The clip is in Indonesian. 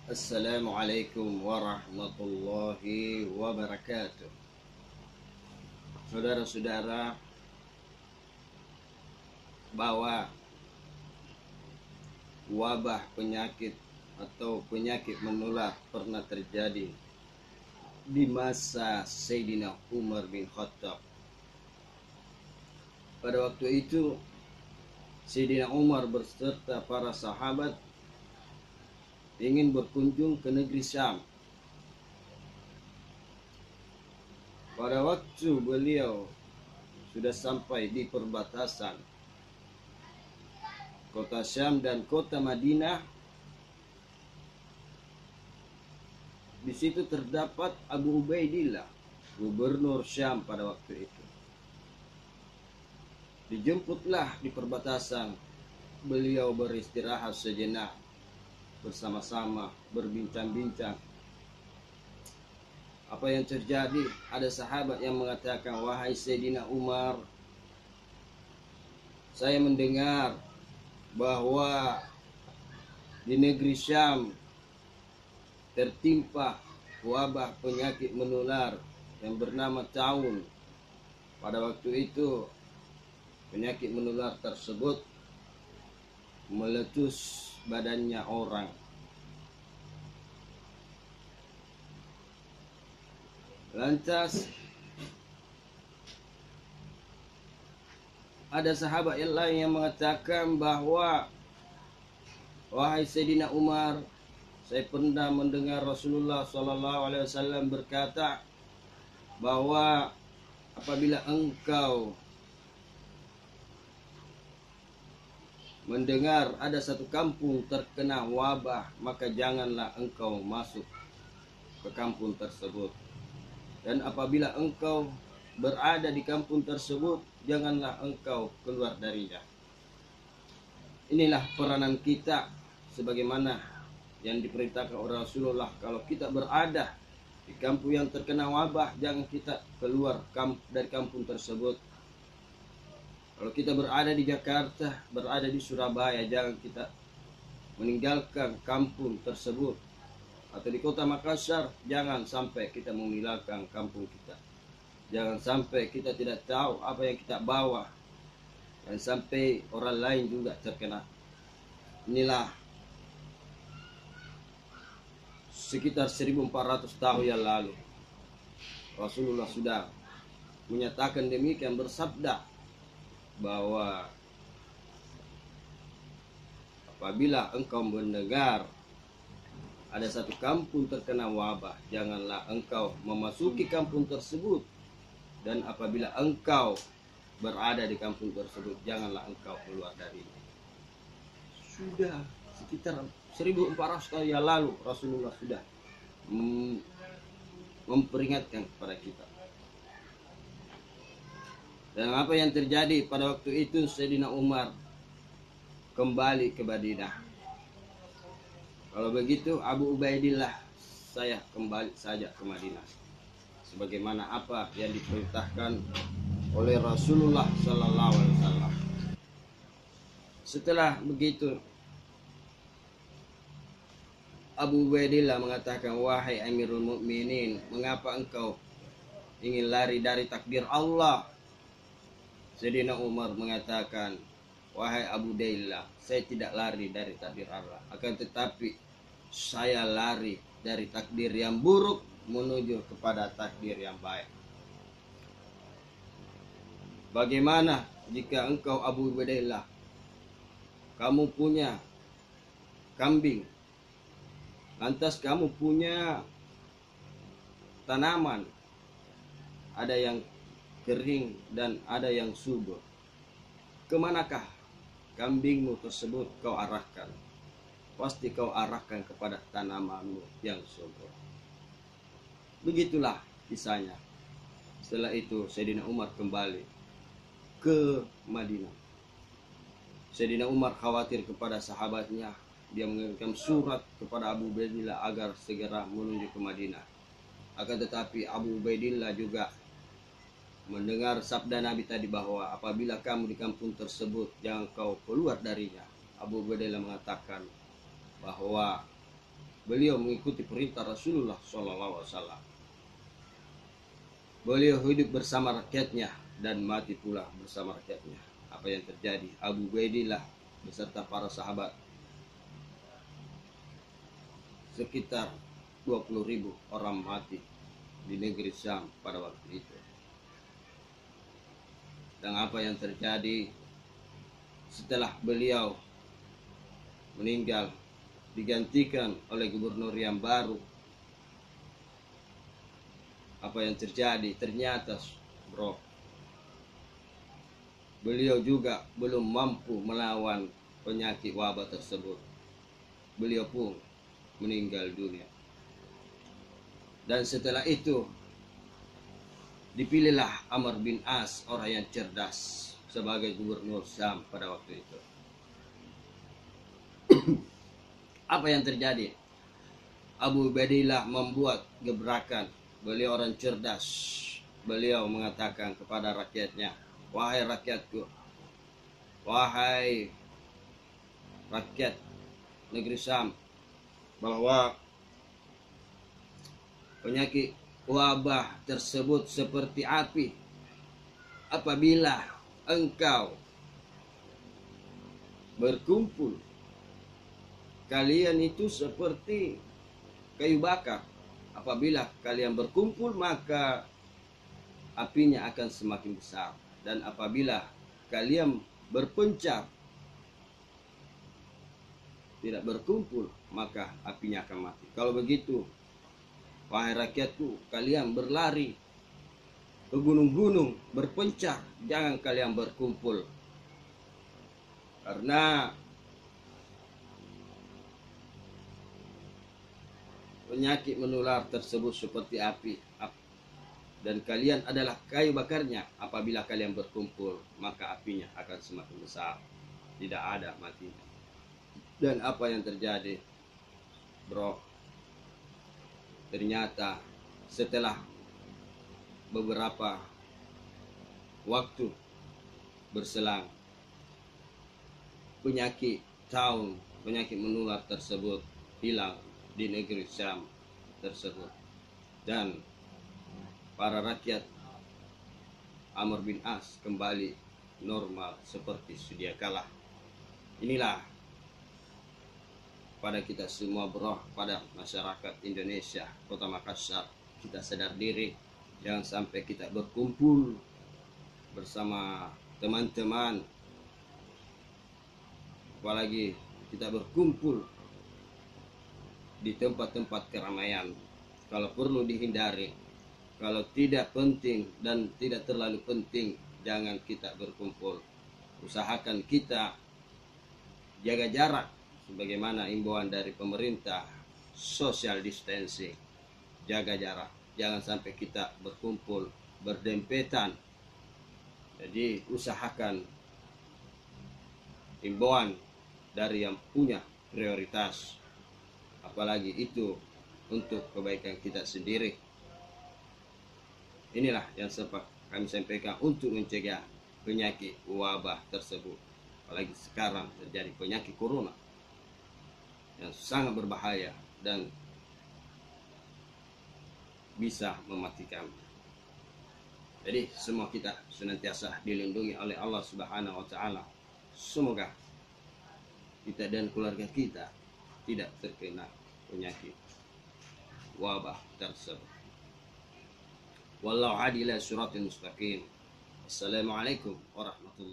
Assalamualaikum warahmatullahi wabarakatuh. Saudara-saudara, bahwa wabah penyakit atau penyakit menular pernah terjadi di masa Sayyidina Umar bin Khattab. Pada waktu itu Sayyidina Umar beserta para sahabat ingin berkunjung ke negeri Syam. Pada waktu beliau sudah sampai di perbatasan kota Syam dan kota Madinah, di situ terdapat Abu Ubaidillah, gubernur Syam pada waktu itu. Dijemputlah di perbatasan, beliau beristirahat sejenak, bersama-sama berbincang-bincang. Apa yang terjadi? Ada sahabat yang mengatakan, "Wahai Sayyidina Umar, saya mendengar bahwa di negeri Syam tertimpa wabah penyakit menular yang bernama taun. Pada waktu itu penyakit menular tersebut meletus badannya orang. Lantas ada sahabat yang lain yang mengatakan bahwa, wahai Sayyidina Umar, saya pernah mendengar Rasulullah SAW berkata bahwa apabila engkau mendengar ada satu kampung terkena wabah, maka janganlah engkau masuk ke kampung tersebut. Dan apabila engkau berada di kampung tersebut, janganlah engkau keluar darinya." Inilah peranan kita sebagaimana yang diperintahkan oleh Rasulullah. Kalau kita berada di kampung yang terkena wabah, jangan kita keluar dari kampung tersebut. Kalau kita berada di Jakarta, berada di Surabaya, jangan kita meninggalkan kampung tersebut. Atau di kota Makassar, jangan sampai kita meninggalkan kampung kita. Jangan sampai kita tidak tahu apa yang kita bawa, dan sampai orang lain juga terkena. Inilah sekitar 1400 tahun yang lalu Rasulullah sudah menyatakan demikian, bersabda bahwa apabila engkau mendengar ada satu kampung terkena wabah, janganlah engkau memasuki kampung tersebut. Dan apabila engkau berada di kampung tersebut, janganlah engkau keluar darinya. Sudah sekitar 1400 tahun yang lalu Rasulullah sudah memperingatkan kepada kita. Dan apa yang terjadi pada waktu itu? Sayyidina Umar kembali ke Madinah. Kalau begitu, Abu Ubaidillah, saya kembali saja ke Madinah, sebagaimana apa yang diperintahkan oleh Rasulullah Sallallahu Alaihi Wasallam. Setelah begitu, Abu Ubaidillah mengatakan, "Wahai Amirul Mukminin, mengapa engkau ingin lari dari takdir Allah?" Sayyidina Umar mengatakan, "Wahai Abu Ubaidillah, saya tidak lari dari takdir Allah, akan tetapi saya lari dari takdir yang buruk menuju kepada takdir yang baik." Bagaimana jika engkau Abu Ubaidillah, kamu punya kambing, lantas kamu punya tanaman, ada yang kering dan ada yang subur. Kemanakah kambingmu tersebut kau arahkan? Pasti kau arahkan kepada tanamanmu yang subur. Begitulah kisahnya. Setelah itu Sayyidina Umar kembali ke Madinah. Sayyidina Umar khawatir kepada sahabatnya. Dia mengirimkan surat kepada Abu Ubaidillah agar segera menuju ke Madinah. Akan tetapi Abu Ubaidillah juga mendengar sabda Nabi tadi bahwa apabila kamu di kampung tersebut, jangan kau keluar darinya. Abu Ubaidillah mengatakan bahwa Beliau mengikuti perintah Rasulullah SAW. Beliau hidup bersama rakyatnya dan mati pula bersama rakyatnya. Apa yang terjadi? Abu Ubaidah beserta para sahabat, sekitar 20.000 orang mati di negeri Syam pada waktu itu. Dan apa yang terjadi setelah beliau meninggal, digantikan oleh gubernur yang baru. Apa yang terjadi? Ternyata, bro, beliau juga belum mampu melawan penyakit wabah tersebut. Beliau pun meninggal dunia. Dan setelah itu dipilihlah Amr bin As, orang yang cerdas, sebagai gubernur Syam pada waktu itu. Apa yang terjadi? Abu Ubaidah membuat gebrakan. Beliau orang cerdas. Beliau mengatakan kepada rakyatnya, wahai rakyatku, wahai rakyat negeri Syam, bahwa penyakit wabah tersebut seperti api. Apabila engkau berkumpul, kalian itu seperti kayu bakar. Apabila kalian berkumpul, maka apinya akan semakin besar. Dan apabila kalian berpencar, tidak berkumpul, maka apinya akan mati. Kalau begitu, wahai rakyatku, kalian berlari ke gunung-gunung, berpencar, jangan kalian berkumpul. Karena penyakit menular tersebut seperti api, dan kalian adalah kayu bakarnya. Apabila kalian berkumpul, maka apinya akan semakin besar, tidak ada matinya. Dan apa yang terjadi, bro? Ternyata setelah beberapa waktu berselang, penyakit menular tersebut hilang di negeri Syam tersebut, dan para rakyat Amr bin As kembali normal seperti sedia kala. Inilah pada kita semua, bro, pada masyarakat Indonesia, Kota Makassar, kita sadar diri, jangan sampai kita berkumpul bersama teman-teman, apalagi kita berkumpul di tempat-tempat keramaian. Kalau perlu dihindari, kalau tidak penting dan tidak terlalu penting, jangan kita berkumpul. Usahakan kita jaga jarak sebagaimana imbauan dari pemerintah, social distancing, jaga jarak. Jangan sampai kita berkumpul berdempetan. Jadi usahakan imbauan dari yang punya prioritas, apalagi itu untuk kebaikan kita sendiri. Inilah yang sempat kami sampaikan untuk mencegah penyakit wabah tersebut. Apalagi sekarang terjadi penyakit corona yang sangat berbahaya dan bisa mematikan. Jadi semua kita senantiasa dilindungi oleh Allah Subhanahu wa taala. Semoga kita dan keluarga kita tidak terkena penyakit wabah tersebut. Wallahu a'lam bishawab. Assalamualaikum warahmatullahi